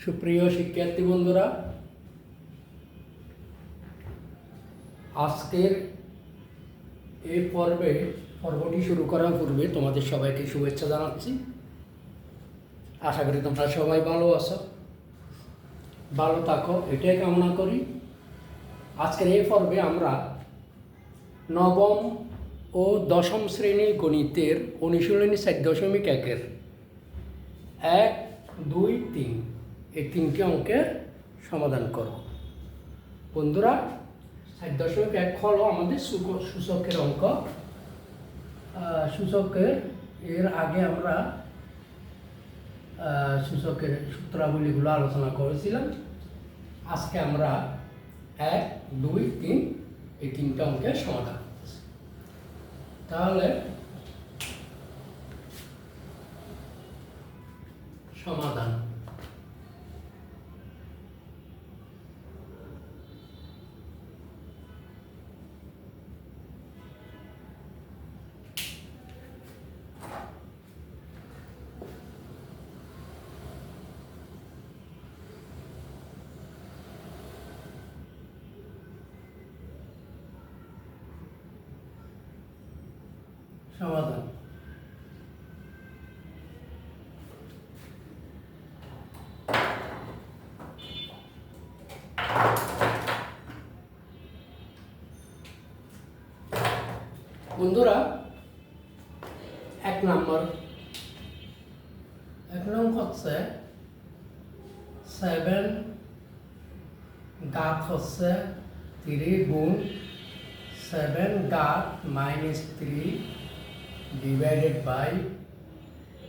সুপ্রিয় শিক্ষার্থী বন্ধুরা, আজকের এই পর্বটি শুরু করার পূর্বে তোমাদের সবাইকে শুভেচ্ছা জানাচ্ছি। আশা করি তোমরা সবাই ভালো আছো, ভালো থাকো এটাই কামনা করি। আজকের এই পর্বে আমরা নবম ও দশম শ্রেণীর গণিতের অনুশীলনী 4.1-এর 1, 2, 3 এই 3টি অঙ্কের সমাধান করো। বন্ধুরা, 4.1 হলো আমাদের সূচকের অঙ্ক। সূচকের এর আগে আমরা সূচকের সূত্রাবলীগুলো আলোচনা করেছিলাম। আজকে আমরা 1, 2, 3 এই 3টা অঙ্কের সমাধান করতেছি। তাহলে সমাধান। সমাধান বন্ধুরা, 1 নম্বর হচ্ছে 7 ঘাত হচ্ছে 3 গুণ 7 ঘাত -3 ডিভাইডেড বাই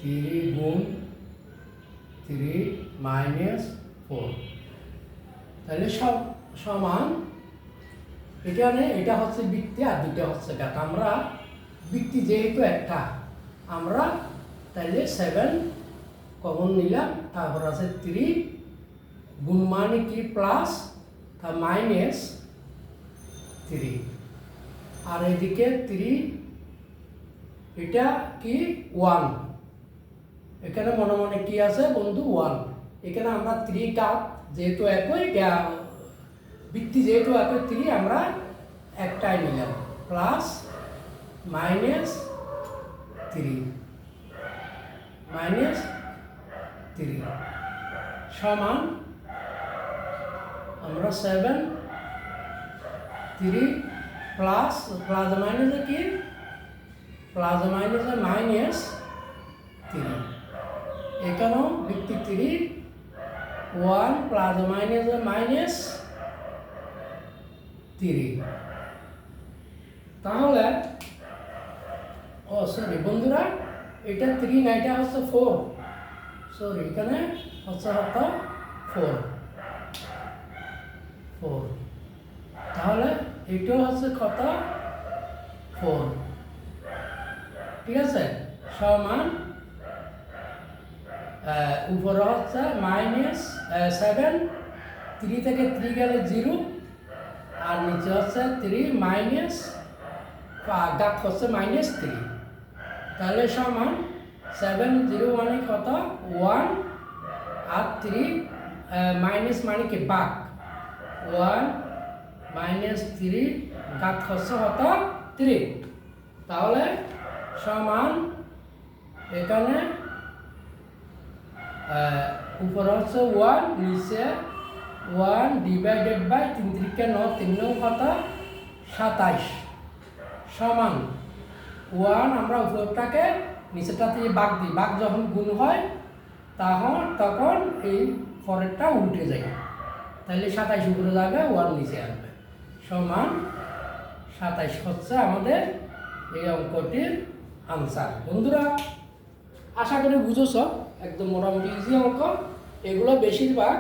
3 গুণ 3 -4। তাহলে সমান, এখানে এটা হচ্ছে বৃত্তি আর দুটো হচ্ছে ঘাত। আমরা বৃত্তি যেহেতু একটা, আমরা তাহলে 7 কমন নিলাম, তারপর আছে 3 গুণ মানে কি প্লাস, তার -3 আর এদিকে 3, এটা কি 1, এখানে মনে মনে কি আছে বন্ধু 1। এখানে আমরা 3 ঘাত যেহেতু একই, বৃত্তি যেহেতু একই 3 আমরা একটাই নিলাম, প্লাস -3 সমান আমরা 7 3 প্লাস মাইনাসে কি প্লাস মাইনাসে -3, এখানেও বৃত্তি 3 1 প্লাস মাইনাসে -3। তাহলে সরি বন্ধুরা, এটা 3 না, এটা হচ্ছে 4, সরি এখানে হচ্ছে 4। তাহলে এটাও হচ্ছে কত 4, ঠিক আছে। সমান উপরে হচ্ছে -7, 3 থেকে 3 গেলে 0, আর নিচে হচ্ছে 3 ঘাত হচ্ছে -3। তাহলে সমান 7 0 মানে কত 1, আর 3 মাইনাস মানে কি ভাগ 1 -3 ঘাত হচ্ছে কত 3। তাহলে সমান এখানে উপরে হচ্ছে 1, নিচে 1 ডিভাইডেড বাই 3 3 9, 3 9 কত 27, সমান 1 আমরা উপরটাকে নিচেটা দিয়ে ভাগ দিই, ভাগ যখন গুণ হয় তখন এই পরেরটা উল্টে যায়, তাহলে 27 উপরে যাবে, 1 নিচে আসবে, সমান 27 হচ্ছে আমাদের এই অঙ্কটির আনসার। বন্ধুরা, আশা করি বুঝেছ, একদম মোটামুটি ইজি অঙ্ক। এগুলো বেশিরভাগ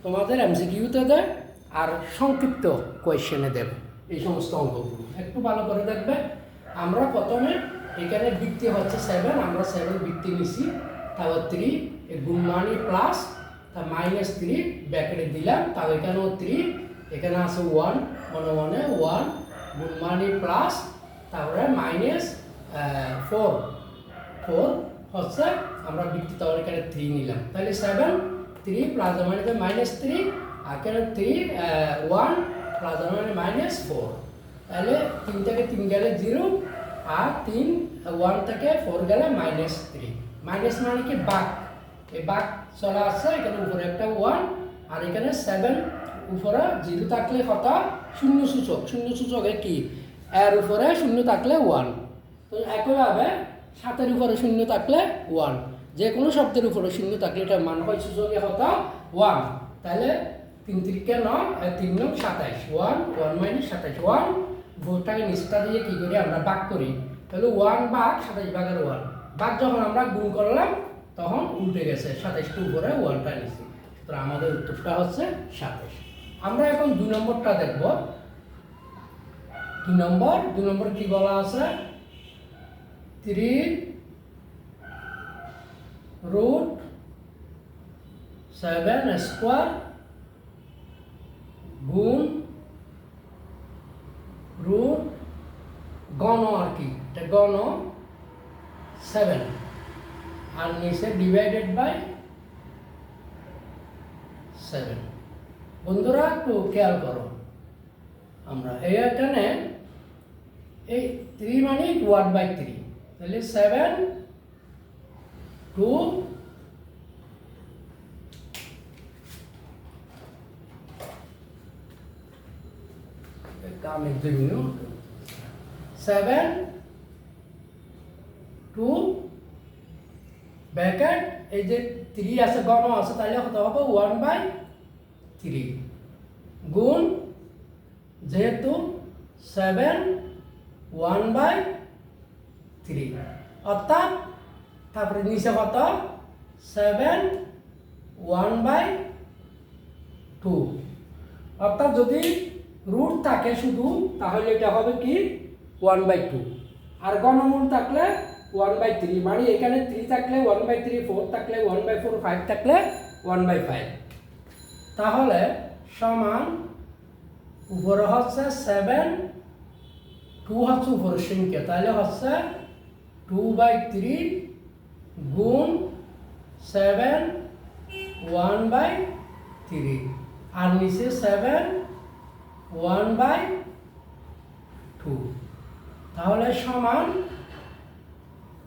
তোমাদের এমসিকিউতে দেয় আর সংক্ষিপ্ত কোয়েশ্চেনে দেবে। এই সমস্ত অঙ্কগুলো একটু ভালো করে দেখবে। আমরা প্রথমে এখানে বৃত্তি হচ্ছে 7, আমরা 7 বৃত্তি নিছি, তারপর 3 এর গুণ মানে প্লাস, তার -3 ব্র্যাকেটে দিলাম, তাও এখানেও 3, এখানে আছে 1 মনে মনে 1 গুণ মানে প্লাস, তারপরে -4 হচ্ছে আমরা বৃত্তি, তাহলে এখানে 3 নিলাম, তাহলে 7 3 প্লাস আর মাইনাস 3 আর এখানে 3 1 প্লাস আর মাইনাস 4 তাহলে 3 থেকে 3 গেলে 0 আর 3 1 থেকে 4 গেলে মাইনাস 3 মাইনাস মানে কি বাক এই বাক চলা আছে এখানে উপরে একটা 1 আর এখানে 7 উপরে 0 থাকলে কত শূন্য সূচকে কি এর উপরে শূন্য থাকলে 1 তো একইভাবে 7 এর উপরে শূন্য থাকলে 1 যে কোনো শব্দের উপরে শূন্য থাকলে এটা মান হয় সূচকে কত 1 তাহলে 3 3 9 3 9 27 1 1 মাইনাস 27 1 ভোটটাকে নিচটা দিয়ে কি করি আমরা ভাগ করি তাহলে 1 ভাগ 27 ভাগের 1 ভাগ যখন আমরা গুণ করলাম তখন উল্টে গেছে 27 এর উপরে 1টা নিচে তো আমাদের উত্তরটা হচ্ছে 27 আমরা এখন 2 নম্বরটা দেখব 2 নম্বর কি বলা আছে 3 root 7 স্কয়ার গুণ রুট গণ আর কি এটা গণ 7 আর নিচে ডিভাইডেড বাই 7 বন্ধুরা একটু খেয়াল করো আমরা এখানে এই 3 মানে 1/3 তাহলে 7 2 काम एक 2 मिनट 7 2 ব্র্যাকেট এই যে 3 আছে গণ আছে তাহলে কত হবে 1/3 গুণ যেহেতু 7 1/3 অর্থাৎ তারপরে নিচে কত 7 1/2 অর্থাৎ যদি রুট থাকে শুধু তাহলে এটা হবে কি 1/2 আর ঘনমূল থাকলে 1/3 মানে এখানে 3 থাকলে 1/3 4 থাকলে 1/4 5 থাকলে 1/5 তাহলে সমান উপরে হচ্ছে 7 2 হচ্ছে উপরের সংখ্যা তাহলে হচ্ছে 2/3 গুণ 7 1/3 আর নিচে 7 1/2 তাহলে সমান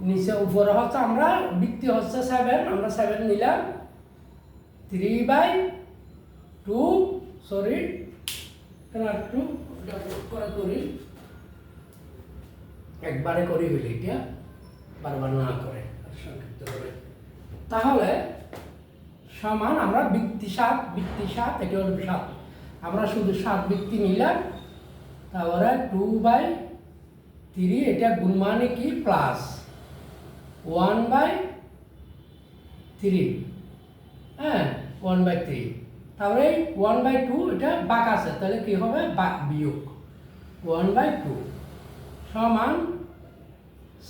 নিচে উপরে হচ্ছে আমরা বৃত্তি হচ্ছে 7 আমরা 7 নিলাম 3/2 সরি কেন একটু করে করি একবারে করি বলি এটা বারবার না করে সংক্ষিপ্ত করে তাহলে সমান আমরা বৃত্তি 7 এটা হলো 7 আমরা শুধু 7 বৃত্তি নিলাম তারপরে 2/3 এটা গুণ মানে কি প্লাস 1/3 হ্যাঁ 1/3 তারপরে 1/2 এটা বাক আছে তাহলে কি হবে বিয়োগ 1/2 সমান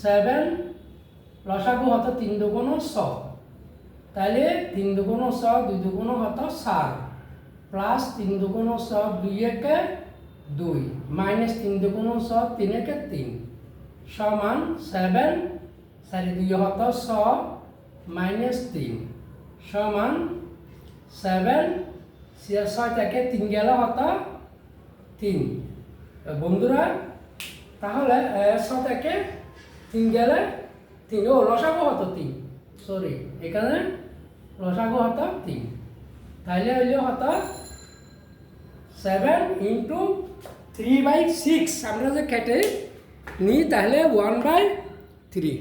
7 লসাগু হতো 3 দুগুণ 6 তাহলে 3 দুগুণ 6 2 দুগুণ হতো 7 প্লাস 3 দুগুণ 6 2 একে 2 মাইনাস 3 দুগুণ 6 3 একে 3 সমান 7 4 2 হতো 6 মাইনাস 3 সমান 7 6 থেকে 3 গেলে হতো 3 বন্ধুরা তাহলে 6 থেকে 3 গেলে 3 ও লসাগু হতো 3 সরি এখানে লসাগু হতো 3 তাহলে হইলে হতো 7 ইন্টু 3/6 আমরা যে কেটে নিই তাহলে 1/3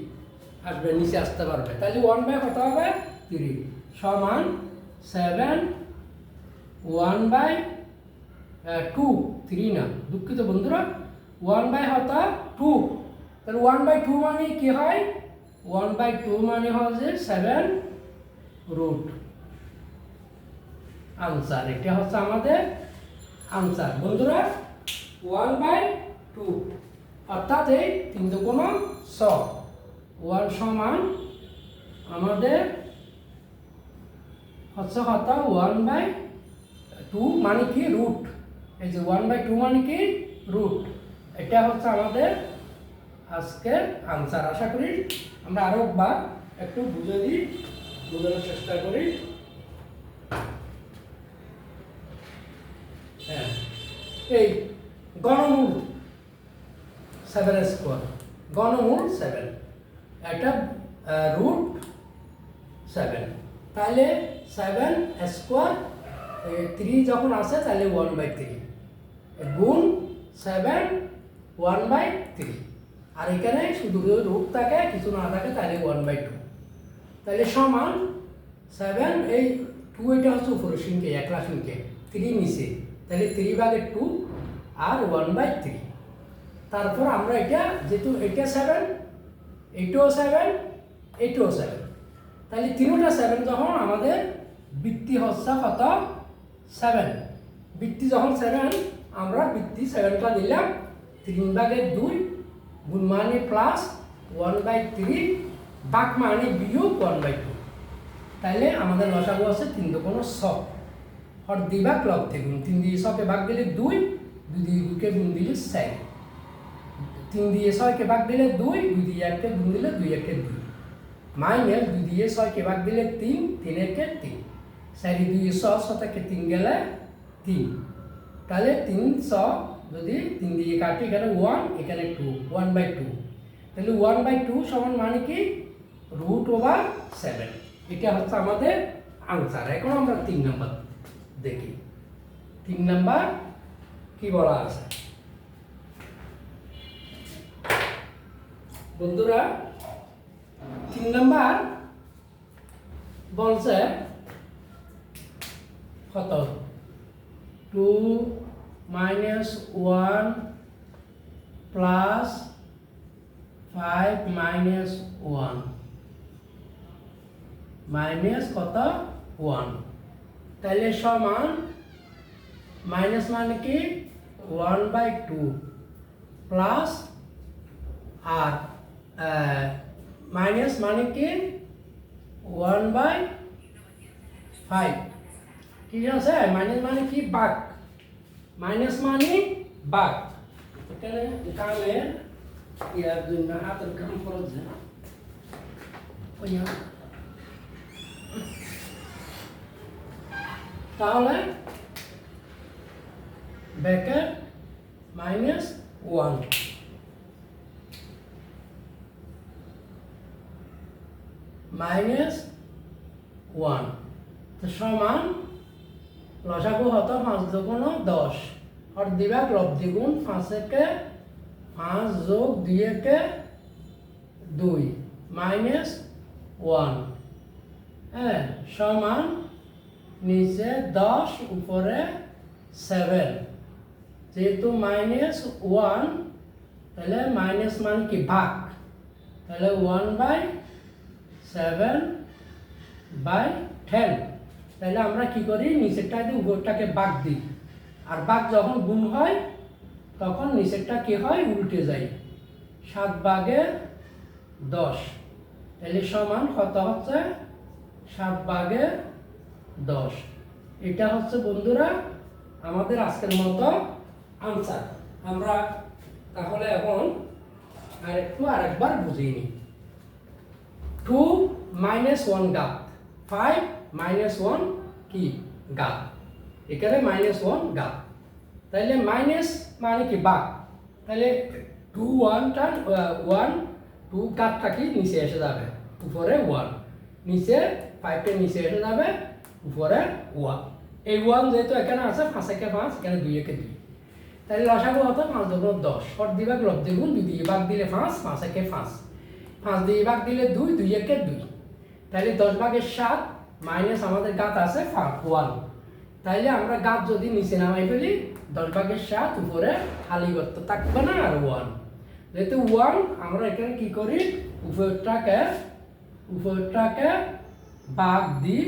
আসবে নিচে আসতে পারবে তাহলে 1/ কত হবে 3 সমান 7 1/2 3 না দুঃখিত বন্ধুরা 1/ হতো 2 তাহলে 1/2 মানে কি হয় 1/2 মানে হচ্ছে 7 রুট আনসার এটা হচ্ছে আমাদের আনসার বন্ধুরা 1/2 অর্থাৎ এই 3 দুগুণ 6 1 সমান আমাদের হচ্ছে কত 1/2 মানে কি রুট এই যে 1/2 মানে কি রুট এটা হচ্ছে আমাদের আজকের আনসার আশা করি আমরা আরো একবার একটু বুঝে দিই বোঝানোর চেষ্টা করি এই গণমূল 7 স্কোয়ার, গণমূল 7, এটা রুট 7, তাহলে 7 স্কোয়ার 3 যখন আসে তাহলে 1/3 গুণ 7 1/3, আর এখানে শুধু রুট থাকে কিছু না থাকে তাহলে 1/2, তাহলে সমান 7 এই 2 এটা হচ্ছে উপরের সংখ্যা একলা সংখ্যা, 3 নিচে, তাহলে 3/2 আর 1/3। তারপর আমরা এটা যেহেতু এটা 7, এটাও 7, এটাও 7, তাহলে তিনটা 7 যখন আমাদের বৃত্তি হচ্ছে কত 7, বৃত্তি যখন 7 আমরা বৃত্তি 7টা দিলাম 3/2 গুণ মানে প্লাস 1/3 ভাগ মানে বিয়োগ 1/2, তাহলে আমাদের লসাগু আছে 3 দুগুণ 6, হর দ্বিভাগ লব থেকে 3 দিয়ে 6কে ভাগ দিলে 2, 2 দিয়ে 2কে গুণ দিলে 4, 3 দিয়ে 6কে ভাগ দিলে 2, 2 দিয়ে 1কে গুণ দিলে 2 1কে 2, মাইনাস 2 দিয়ে 6কে ভাগ দিলে 3, 3 1কে 3, 4 2 6 থেকে 3 গেলে 3, তাহলে 300 যদি 3 দিয়ে কাটি এখানে 1 এখানে 2, 1/2, তাহলে 1/2 সমান মানে কি √7, এটা হচ্ছে আমাদের আনসার। এখন আমরা 3 নাম্বার দেখি, 3 নাম্বার কি বলা আছে বন্ধুরা। 3 নাম্বার বলছে কত 2 - 1 প্লাস 5 - 1 মাইনাস কত 1, তাহলে সমান মাইনাস মানে কি 1/2 প্লাস আর মাইনাস মানে কি 1/5, ঠিক আছে। মাইনাস মানে কি ভাগ, মাইনাস মানে ভাগ, এখানে কামে ইয়ার জন্য হাতের কাম খরচ যায় তাহলে ব্র্যাকেট -1 -1 তো সমান লসাগু হতো 5 দুগুণ 10, আর দিবা লব দ্বিগুণ 5 একে 5 যোগ 2 একে 2 -1, হ্যাঁ সমান নিচে 10 উপরে 7, যেহেতু -1 তাহলে মাইনাস মানে কি ভাগ, তাহলে 1/7/10, তাহলে আমরা কি করি নিচেরটা দিয়ে উপরটাকে ভাগ দিই, আর ভাগ যখন গুণ হয় তখন নিচেরটা কি হয় উল্টে যায়, 7/10, তাহলে সমান কত হচ্ছে 7/10, এটা হচ্ছে বন্ধুরা আমাদের আজকের মতো আনসার। আমরা তাহলে এখন আরেকবার বুঝিয়ে নিই। 2 - 1 গাত, 5 - 1 কি গাত, এখানে -1 গাত, তাহলে মাইনাস মানে কি ভাগ, তাহলে 2 গাতটা কি নিচে এসে যাবে, উপরে 1, নিচে 5টা নিচে এসে যাবে, উপরে 1, এই 1 যেহেতু এখানে আছে 5 একে 5 এখানে 2 একে 2, তাহলে লসাগু হতো 5 দুগুণ 10, হর দিভাগ লব দ্বিগুণ 2 দিয়ে ভাগ দিলে 5, 5 একে 5, 5 দিয়ে ভাগ দিলে 2, 2 একে 2, তাহলে 10/7 মাইনাস আমাদের গাত আছে 1, তাইলে আমরা গাত যদি নিচে নামাই ফেলি 10/7 উপরে খালি করতে থাকবে না, আর 1, যেহেতু 1 আমরা এখানে কি করি উপরটাকে ভাগ দিই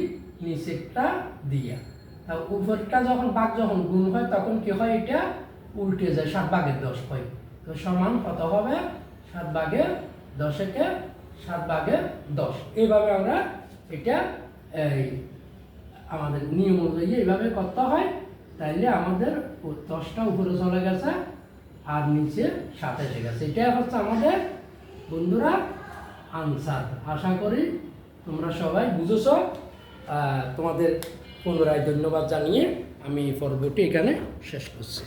নিচেরটা দিয়া, তা উপরটা যখন ভাগ যখন গুণ হয় তখন কি হয় এটা উল্টে যায়, 7/10 হয়, তো সমান কত হবে 7/10 একে 7/10, এইভাবে আমরা এটা এই আমাদের নিয়ম অনুযায়ী এইভাবে করতে হয়, তাইলে আমাদের 10টা উপরে চলে গেছে আর নিচে 7 এসে গেছে, এটা হচ্ছে আমাদের বন্ধুরা আনসার। আশা করি তোমরা সবাই বুঝেছ। তোমাদের পুনরায় ধন্যবাদ জানিয়ে আমি পর্বটি এখানে শেষ করছি।